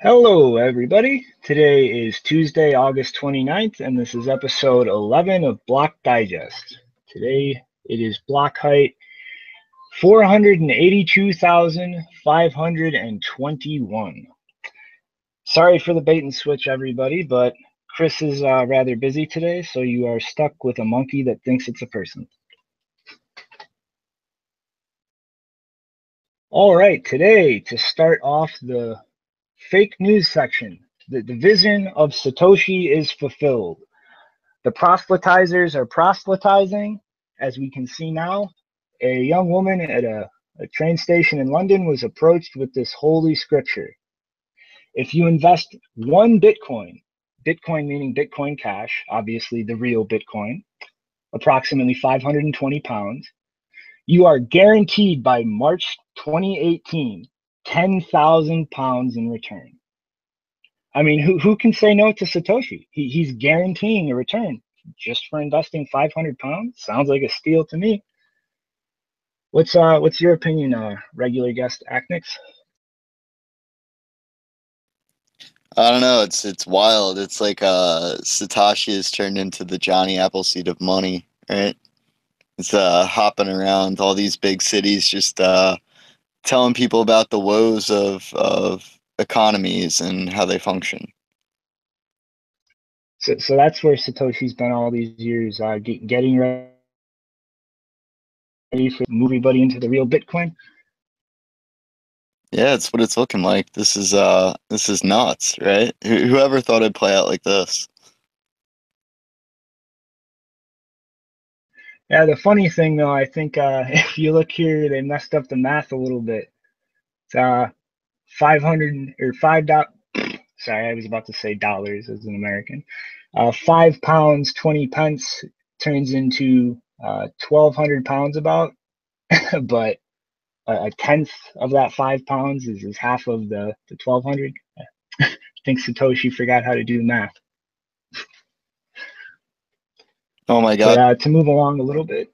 Hello, everybody. Today is Tuesday, August 29th, and this is episode 11 of Block Digest. Today it is block height 482,521. Sorry for the bait and switch, everybody, but Chris is rather busy today, so you are stuck with a monkey that thinks it's a person. All right, today, to start off the fake news section, the vision of Satoshi is fulfilled. The proselytizers are proselytizing. As we can see now, a young woman at a train station in London was approached with this holy scripture. If you invest one Bitcoin, Bitcoin meaning Bitcoin Cash, obviously the real Bitcoin, approximately 520 pounds, you are guaranteed by March 2018, 10,000 pounds in return. I mean, who can say no to Satoshi? He's guaranteeing a return just for investing 500 pounds. Sounds like a steal to me. What's your opinion, regular guest Acnix? I don't know. It's wild. It's like Satoshi has turned into the Johnny Appleseed of money, right? It's hopping around all these big cities, just telling people about the woes of economies and how they function. So that's where Satoshi's been all these years, getting ready for move everybody into the real Bitcoin. Yeah, it's what it's looking like. This is nuts, right? Whoever thought it'd play out like this? Yeah, the funny thing though, I think if you look here, they messed up the math a little bit. It's 500 or $5. Sorry, I was about to say dollars as an American. 5 pounds 20 pence turns into 1,200 pounds about, but a tenth of that 5 pounds is half of the 1,200. I think Satoshi forgot how to do the math. Oh my God. But to move along a little bit,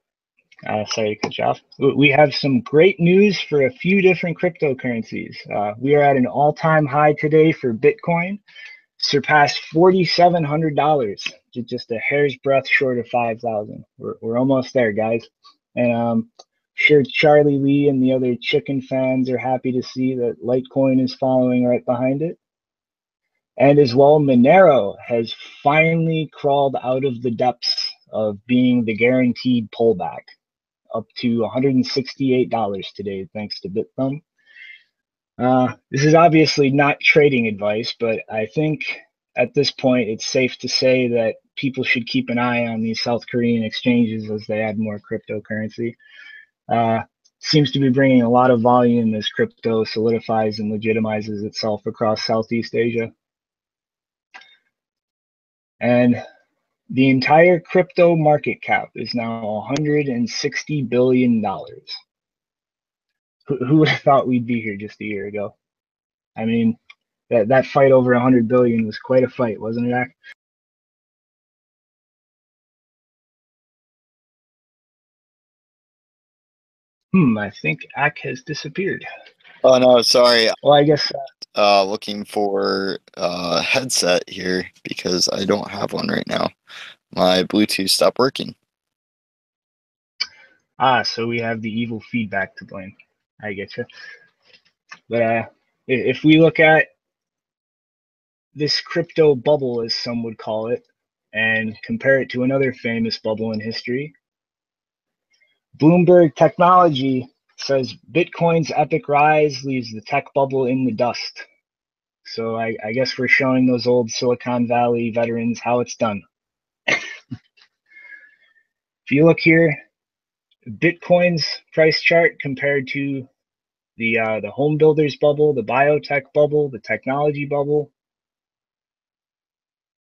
sorry to cut you off. We have some great news for a few different cryptocurrencies. We are at an all-time high today for Bitcoin, surpassed $4,700, just a hair's breadth short of 5,000. We're almost there, guys. And I'm sure Charlie Lee and the other chicken fans are happy to see that Litecoin is following right behind it. And as well, Monero has finally crawled out of the depths of being the guaranteed pullback, up to $168 today, thanks to BitThumb. This is obviously not trading advice, but I think at this point it's safe to say that people should keep an eye on these South Korean exchanges as they add more cryptocurrency. Seems to be bringing a lot of volume as crypto solidifies and legitimizes itself across Southeast Asia. And the entire crypto market cap is now $160 billion. Who would have thought we'd be here just a year ago? I mean, that fight over 100 billion was quite a fight, wasn't it, Ak? I think Ak has disappeared. Oh no, sorry. Well, I guess Looking for a headset here because I don't have one right now. My Bluetooth stopped working. so we have the evil feedback to blame. I get you. But if we look at this crypto bubble, as some would call it, and compare it to another famous bubble in history, Bloomberg Technology says Bitcoin's epic rise leaves the tech bubble in the dust. So I guess we're showing those old Silicon Valley veterans how it's done. If you look here, Bitcoin's price chart compared to the home builders bubble, the biotech bubble, the technology bubble,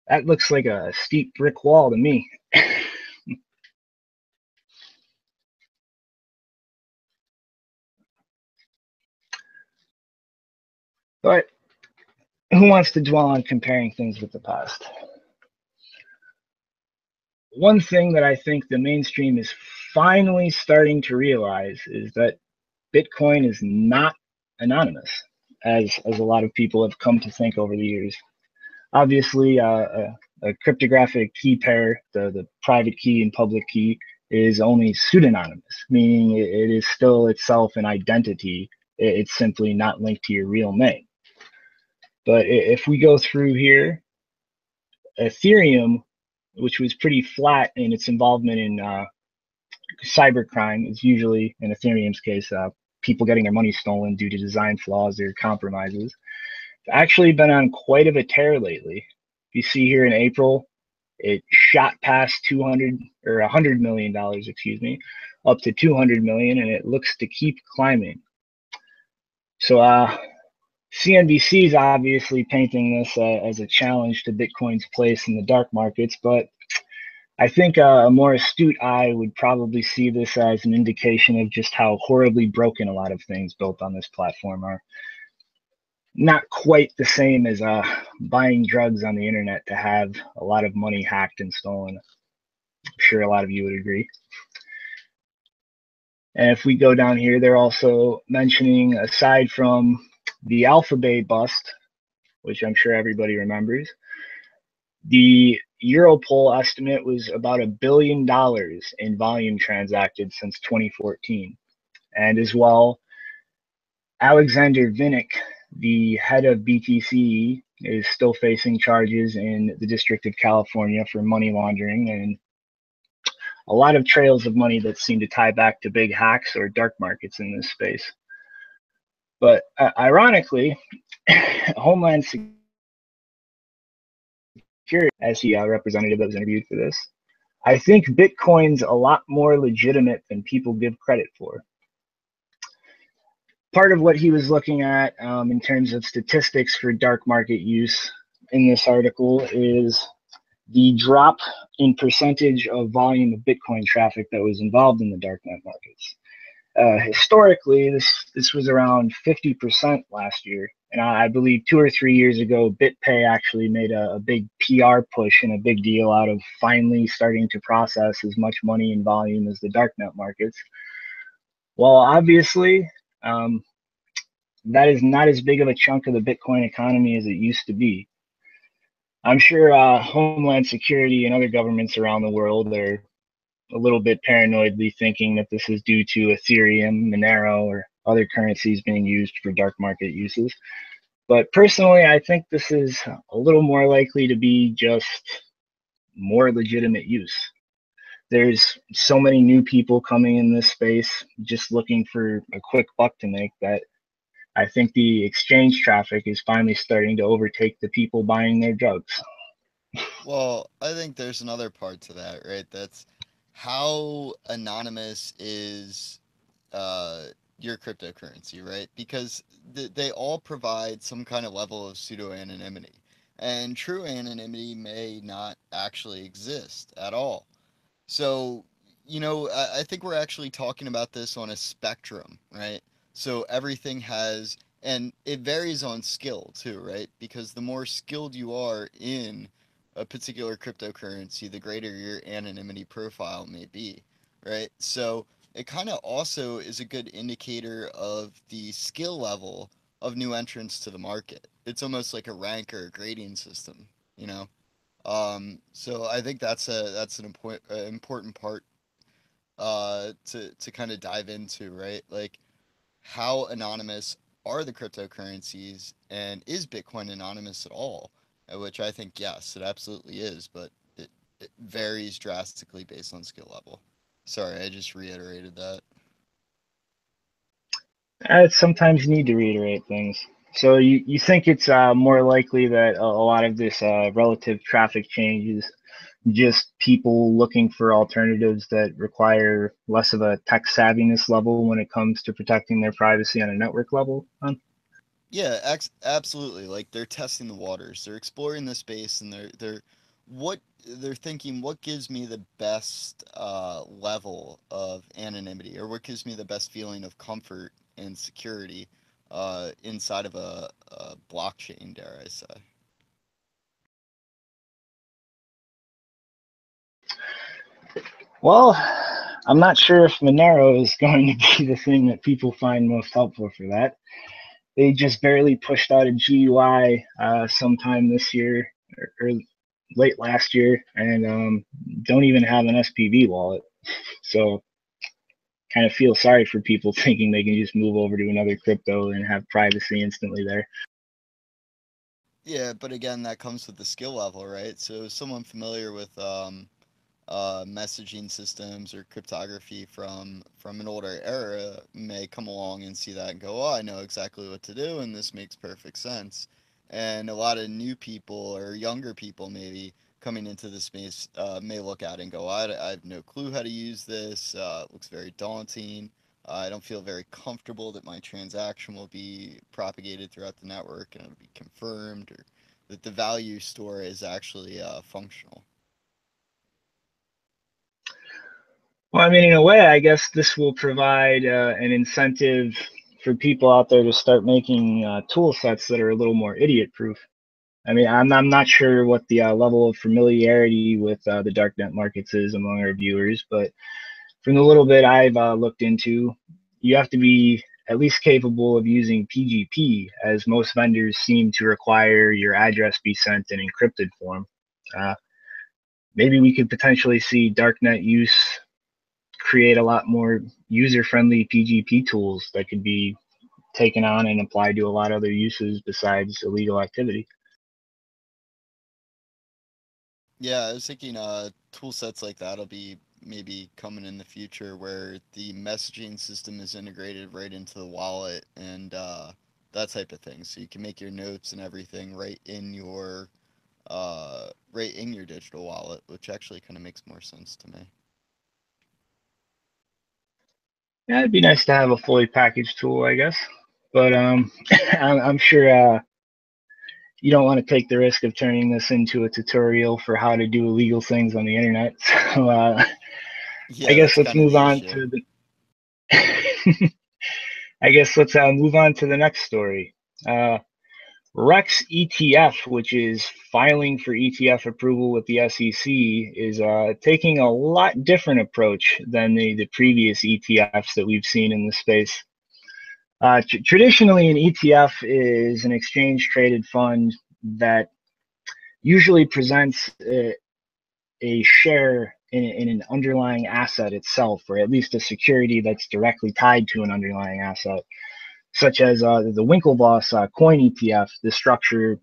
that looks like a steep brick wall to me. But who wants to dwell on comparing things with the past? One thing that I think the mainstream is finally starting to realize is that Bitcoin is not anonymous. as a lot of people have come to think over the years. Obviously, a cryptographic key pair, the private key and public key, is only pseudonymous, meaning it is still itself an identity. It's simply not linked to your real name. But if we go through here, Ethereum, which was pretty flat in its involvement in cybercrime, is usually, in Ethereum's case, people getting their money stolen due to design flaws or compromises. It's actually been on quite of a tear lately. You see here in April, it shot past $100 million, excuse me, up to 200 million, and it looks to keep climbing. So CNBC is obviously painting this as a challenge to Bitcoin's place in the dark markets, but I think a more astute eye would probably see this as an indication of just how horribly broken a lot of things built on this platform are. Not quite the same as buying drugs on the internet to have a lot of money hacked and stolen. I'm sure a lot of you would agree. And if we go down here, they're also mentioning, aside from the Alphabet bust, which I'm sure everybody remembers, the Europol estimate was about $1 billion in volume transacted since 2014. And as well, Alexander Vinnik, the head of BTC, is still facing charges in the District of California for money laundering, and a lot of trails of money that seem to tie back to big hacks or dark markets in this space. But ironically, Homeland Security, as the representative that was interviewed for this, I think Bitcoin's a lot more legitimate than people give credit for. Part of what he was looking at in terms of statistics for dark market use in this article is the drop in percentage of volume of Bitcoin traffic that was involved in the darknet markets. Historically, this was around 50% last year. And I believe 2 or 3 years ago, BitPay actually made a big PR push and a big deal out of finally starting to process as much money in volume as the darknet markets. Well, obviously, that is not as big of a chunk of the Bitcoin economy as it used to be. I'm sure Homeland Security and other governments around the world are a little bit paranoidly thinking that this is due to Ethereum, Monero, or other currencies being used for dark market uses. But personally, I think this is a little more likely to be just more legitimate use. There's so many new people coming in this space just looking for a quick buck to make that I think the exchange traffic is finally starting to overtake the people buying their drugs. Well, I think there's another part to that, right? That's how anonymous is your cryptocurrency, right? Because they all provide some kind of level of pseudo-anonymity. And true anonymity may not actually exist at all. So, I think we're actually talking about this on a spectrum, right? So everything has, and it varies on skill too, right? Because the more skilled you are in a particular cryptocurrency, the greater your anonymity profile may be, right? So it kind of also is a good indicator of the skill level of new entrants to the market. It's almost like a rank or a grading system, you know? So I think that's an important part to kind of dive into, right? Like, how anonymous are the cryptocurrencies, and is Bitcoin anonymous at all? Which I think, yes, it absolutely is, but it varies drastically based on skill level. Sorry, I just reiterated that. Sometimes you need to reiterate things. So you think it's more likely that a lot of this relative traffic change is just people looking for alternatives that require less of a tech savviness level when it comes to protecting their privacy on a network level? Huh? Yeah, absolutely. Like, they're testing the waters. They're exploring the space, and they're thinking, what gives me the best level of anonymity, or what gives me the best feeling of comfort and security inside of a blockchain, dare I say. Well, I'm not sure if Monero is going to be the thing that people find most helpful for that. They just barely pushed out a GUI sometime this year or late last year, and don't even have an SPV wallet. So kind of feel sorry for people thinking they can just move over to another crypto and have privacy instantly there. Yeah, but again, that comes with the skill level, right? So someone familiar with messaging systems or cryptography from an older era may come along and see that and go, "Oh, I know exactly what to do, and this makes perfect sense." And a lot of new people or younger people maybe coming into the space may look at it and go, I have no clue how to use this. It looks very daunting. I don't feel very comfortable that my transaction will be propagated throughout the network and it'll be confirmed, or that the value store is actually functional. Well, I mean, in a way, I guess this will provide an incentive for people out there to start making tool sets that are a little more idiot proof. I mean, I'm not sure what the level of familiarity with the darknet markets is among our viewers, but from the little bit I've looked into, you have to be at least capable of using PGP, as most vendors seem to require your address be sent in encrypted form. Uh, Maybe we could potentially see darknet use create a lot more user-friendly PGP tools that could be taken on and applied to a lot of other uses besides illegal activity. Yeah, I was thinking tool sets like that'll be maybe coming in the future where the messaging system is integrated right into the wallet and that type of thing. So you can make your notes and everything right in your digital wallet, which actually kind of makes more sense to me. Yeah, it'd be nice to have a fully packaged tool, I guess. But I'm sure you don't want to take the risk of turning this into a tutorial for how to do illegal things on the internet. So I Yeah, guess that's let's kind of move the on issue. to the. I guess let's move on to the next story. Rex ETF, which is filing for ETF approval with the SEC, is taking a lot different approach than the previous ETFs that we've seen in the space. Traditionally, an ETF is an exchange traded fund that usually presents a share in an underlying asset itself, or at least a security that's directly tied to an underlying asset, such as the Winklevoss coin ETF. The structure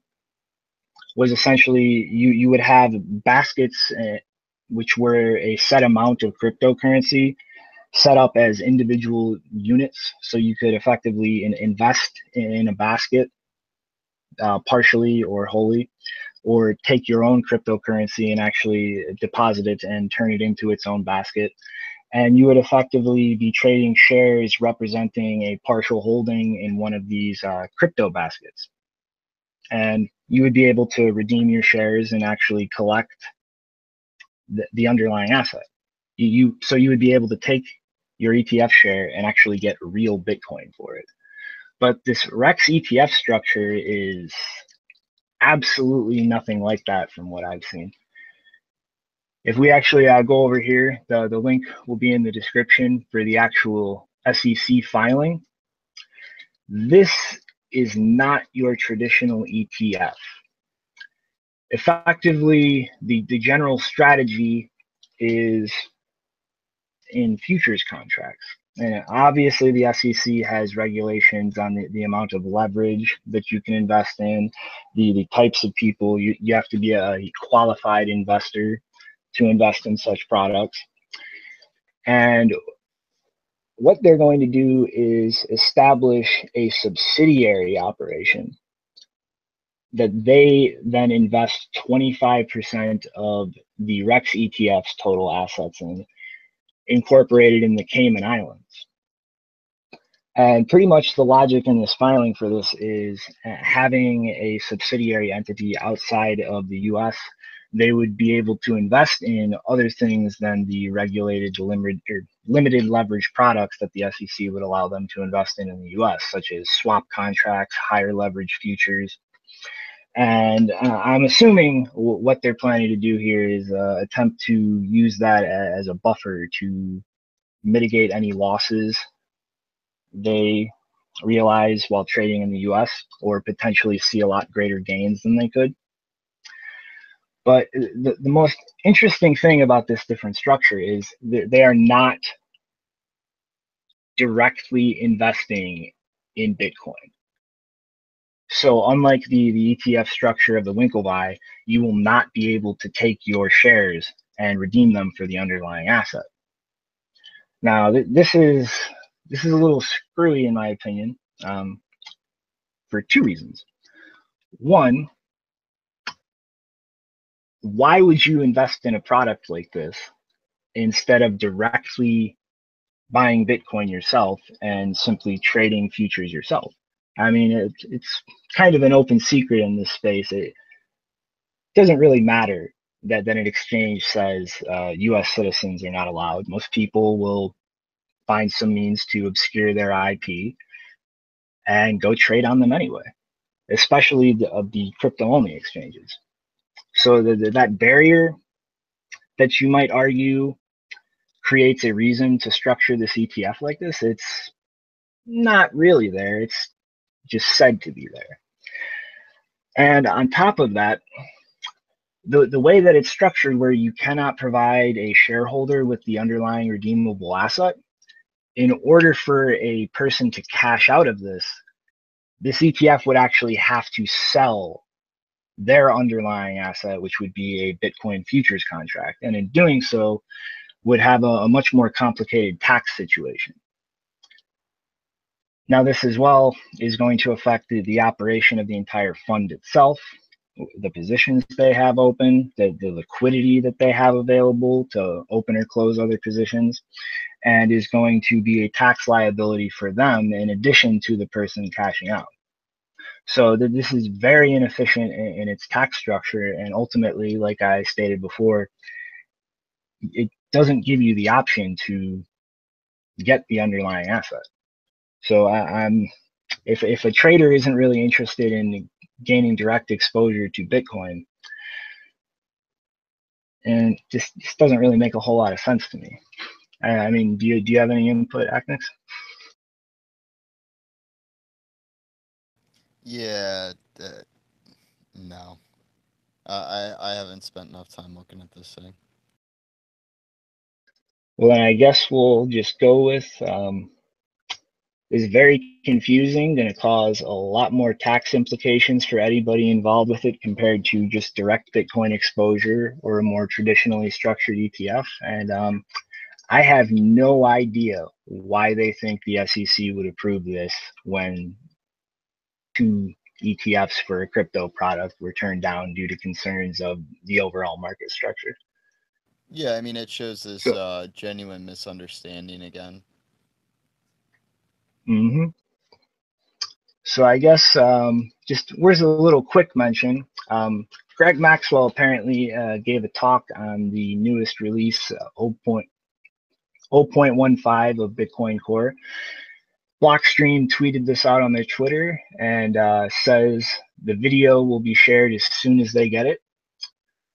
was essentially you would have baskets, which were a set amount of cryptocurrency set up as individual units, so you could effectively invest in a basket partially or wholly, or take your own cryptocurrency and actually deposit it and turn it into its own basket. And you would effectively be trading shares representing a partial holding in one of these crypto baskets. And you would be able to redeem your shares and actually collect the underlying asset. So you would be able to take your ETF share and actually get real Bitcoin for it. But this Rex ETF structure is absolutely nothing like that from what I've seen. If we actually go over here, the link will be in the description for the actual SEC filing. This is not your traditional ETF. Effectively, the general strategy is in futures contracts. And obviously, the SEC has regulations on the amount of leverage that you can invest in, the types of people. You have to be a qualified investor to invest in such products. And what they're going to do is establish a subsidiary operation that they then invest 25% of the Rex ETF's total assets in, incorporated in the Cayman Islands. And pretty much the logic in this filing for this is having a subsidiary entity outside of the US. They would be able to invest in other things than the regulated limited leverage products that the SEC would allow them to invest in the US, such as swap contracts, higher leverage futures. And I'm assuming what they're planning to do here is attempt to use that as a buffer to mitigate any losses they realize while trading in the US, or potentially see a lot greater gains than they could. But the most interesting thing about this different structure is that they are not directly investing in Bitcoin. So unlike the ETF structure of the Winklevi, you will not be able to take your shares and redeem them for the underlying asset. Now, this is a little screwy in my opinion, for two reasons. One, why would you invest in a product like this instead of directly buying Bitcoin yourself and simply trading futures yourself? I mean, it's kind of an open secret in this space. It doesn't really matter that an exchange says US citizens are not allowed. Most people will find some means to obscure their IP and go trade on them anyway, especially the crypto-only exchanges. So that barrier that you might argue creates a reason to structure this ETF like this, it's not really there. It's just said to be there. And on top of that, the way that it's structured, where you cannot provide a shareholder with the underlying redeemable asset, in order for a person to cash out of this ETF would actually have to sell their underlying asset, which would be a Bitcoin futures contract. And in doing so, would have a much more complicated tax situation. Now, this as well is going to affect the operation of the entire fund itself, the positions they have open, the liquidity that they have available to open or close other positions, and is going to be a tax liability for them in addition to the person cashing out. So this is very inefficient in its tax structure, and ultimately, like I stated before, it doesn't give you the option to get the underlying asset. So if a trader isn't really interested in gaining direct exposure to Bitcoin, and just doesn't really make a whole lot of sense to me. I mean, do you have any input, Aknix? Yeah, no. I haven't spent enough time looking at this thing. Well, then I guess we'll just go with is very confusing, going to cause a lot more tax implications for anybody involved with it compared to just direct Bitcoin exposure or a more traditionally structured ETF. And I have no idea why they think the SEC would approve this when two ETFs for a crypto product were turned down due to concerns of the overall market structure. Yeah, I mean, it shows this genuine misunderstanding again. Mm-hmm. So I guess just where's a little quick mention. Greg Maxwell apparently gave a talk on the newest release, 0.15 of Bitcoin Core. Blockstream tweeted this out on their Twitter and says the video will be shared as soon as they get it.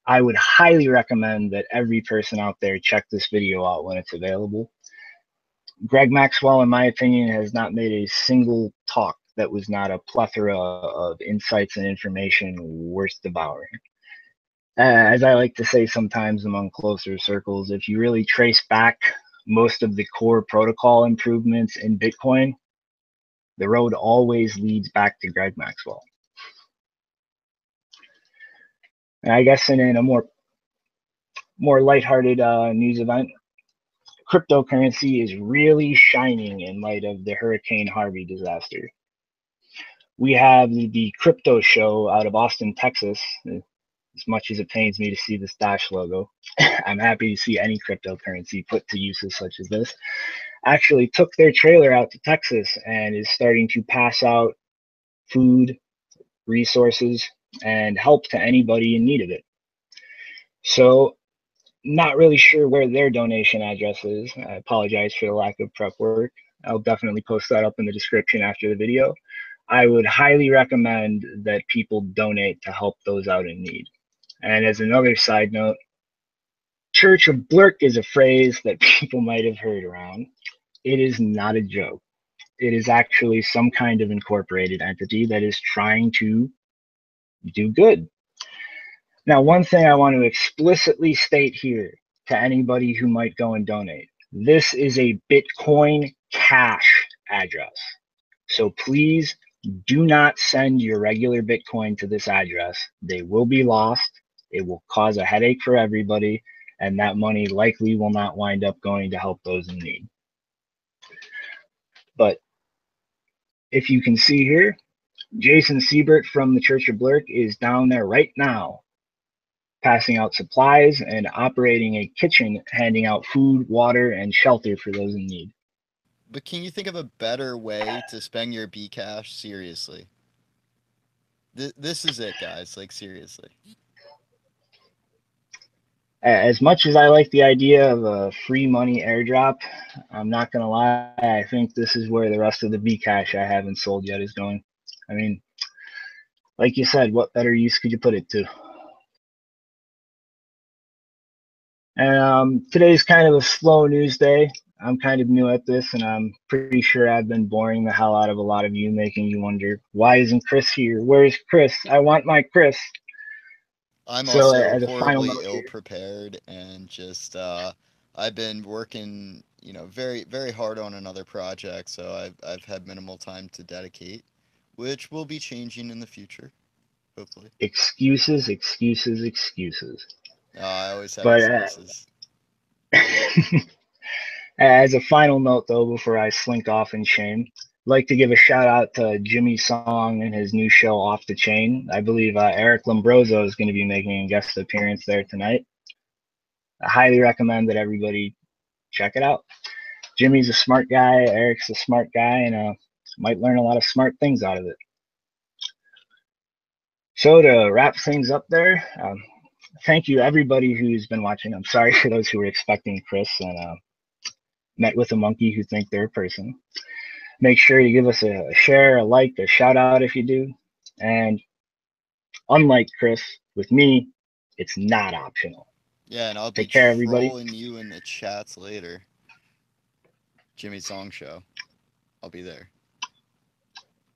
I would highly recommend that every person out there check this video out when it's available. Greg Maxwell, in my opinion, has not made a single talk that was not a plethora of insights and information worth devouring. As I like to say sometimes among closer circles, if you really trace back most of the core protocol improvements in Bitcoin, the road always leads back to Greg Maxwell. And I guess in a more lighthearted news event, cryptocurrency is really shining in light of the Hurricane Harvey disaster. We have the crypto show out of Austin, Texas. As much as it pains me to see this Dash logo, I'm happy to see any cryptocurrency put to uses such as this. Actually took their trailer out to Texas and is starting to pass out food, resources, and help to anybody in need of it. So not really sure where their donation address is. I apologize for the lack of prep work. I'll definitely post that up in the description after the video. I would highly recommend that people donate to help those out in need. And as another side note, Church of Blurk is a phrase that people might have heard around. It is not a joke. it is actually some kind of incorporated entity that is trying to do good. Now, one thing I want to explicitly state here to anybody who might go and donate, this is a Bitcoin Cash address. So please do not send your regular Bitcoin to this address. They will be lost. It will cause a headache for everybody, and that money likely will not wind up going to help those in need. But if you can see here, Jason Siebert from the Church of Blurk is down there right now, passing out supplies and operating a kitchen, handing out food, water, and shelter for those in need. But can you think of a better way to spend your Bcash? Seriously. This is it, guys. Like, seriously. As much as I like the idea of a free money airdrop, I'm not going to lie, I think this is where the rest of the Bcash I haven't sold yet is going. I mean, like you said, what better use could you put it to? And today's kind of a slow news day. I'm kind of new at this, and I'm pretty sure I've been boring the hell out of a lot of you, making you wonder, why isn't Chris here? Where's Chris? I want my Chris. I'm So also as a final horribly note ill here, prepared, and just I've been working, very very hard on another project, so I've had minimal time to dedicate, which will be changing in the future, hopefully. excuses, excuses, excuses. I always have But excuses. as a final note, though, before I slink off in shame, I'd like to give a shout out to Jimmy Song and his new show, Off the Chain. I believe Eric Lombroso is going to be making a guest appearance there tonight. I highly recommend that everybody check it out. Jimmy's a smart guy, Eric's a smart guy, and might learn a lot of smart things out of it. So to wrap things up there, thank you everybody who's been watching. I'm sorry for those who were expecting Chris and met with a monkey who think they're a person. Make sure you give us a share, a like, a shout out if you do. And unlike Chris, with me, it's not optional. Yeah, and I'll be Take care, everybody. trolling you in the chats later. Jimmy Song Show. I'll be there.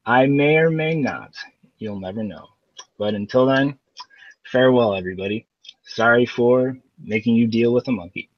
I may or may not. You'll never know. But until then, farewell, everybody. Sorry for making you deal with a monkey.